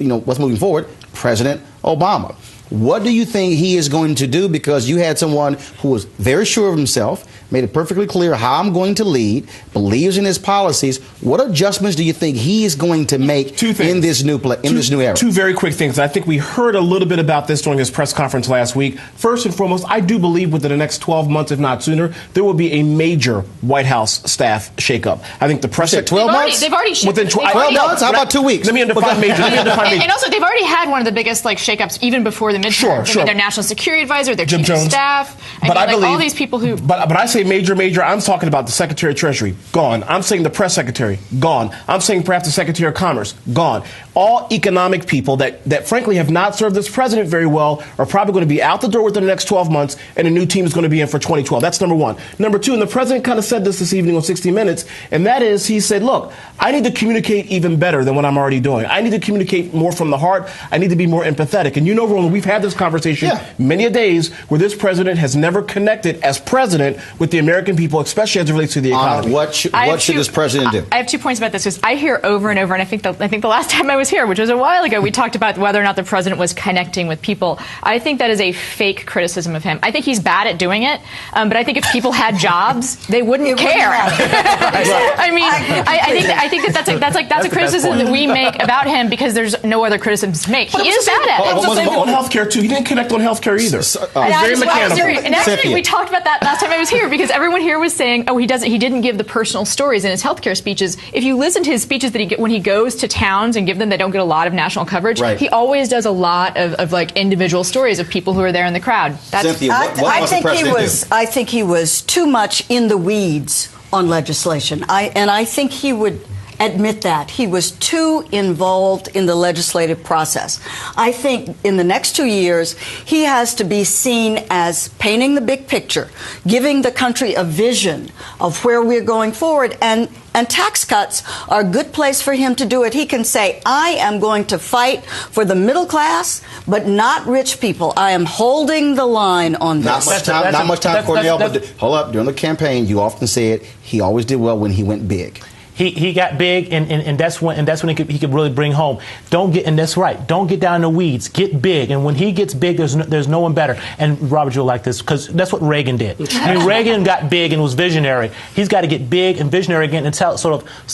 what's moving forward? President Obama. What do you think he is going to do? Because you had someone who was very sure of himself, made it perfectly clear how I'm going to lead, believes in his policies. What adjustments do you think he is going to make in this new era? Two very quick things. I think we heard a little bit about this during his press conference last week. First and foremost, I do believe within the next 12 months, if not sooner, there will be a major White House staff shakeup. I think the press... 12 months? They've already... Within 12 months? How about 2 weeks? Let me define major. And also, they've already had one of the biggest shakeups even before the midterms. Sure. I mean, their national security advisor, their chief of staff. I believe all these people who... But I say major, I'm talking about the Secretary of Treasury, gone. I'm saying the press secretary, gone. I'm saying perhaps the Secretary of Commerce, gone. All economic people that frankly have not served this president very well are probably going to be out the door within the next 12 months, and a new team is going to be in for 2012. That's number one. Number two, and the president kind of said this evening on 60 Minutes, and that is, he said, look, I need to communicate even better than what I'm already doing. I need to communicate more from the heart. I need to be more empathetic. And Roland, we've had this conversation many a days where this president has never connected as president with the American people, especially as it relates to the economy. What should this president do? I have 2 points about this, because I hear over and over, and I think the last time I was here, which was a while ago, we talked about whether or not the president was connecting with people. I think that is a fake criticism of him. I think he's bad at doing it, but I think if people had jobs, they wouldn't care. I mean, I think that's a criticism that we make about him because there's no other criticisms to make. He is bad at it. On healthcare too. He didn't connect on healthcare either. He's very mechanical. And actually, we talked about that last time I was here, because everyone here was saying, oh, he didn't give the personal stories in his healthcare speeches. If you listen to his speeches that when he goes to towns and give them, they don't get a lot of national coverage. Right. He always does a lot of individual stories of people who are there in the crowd. Cynthia, I think he was too much in the weeds on legislation. I think he would admit that. He was too involved in the legislative process. I think in the next 2 years, he has to be seen as painting the big picture, giving the country a vision of where we're going forward, and tax cuts are a good place for him to do it. He can say, I am going to fight for the middle class, but not rich people. I am holding the line on this. Not much time, Cornell, but hold up. During the campaign, you often said he always did well when he went big. He got big, and that's when he could really bring home. Don't get down in the weeds. Get big, and when he gets big, there's no one better. And Robert, you'll like this, because that's what Reagan did. I mean, Reagan got big and was visionary. He's got to get big and visionary again and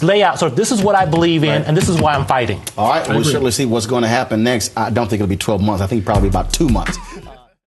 lay out. So this is what I believe in, and this is why I'm fighting. All right, we'll certainly see what's going to happen next. I don't think it'll be 12 months. I think probably about 2 months.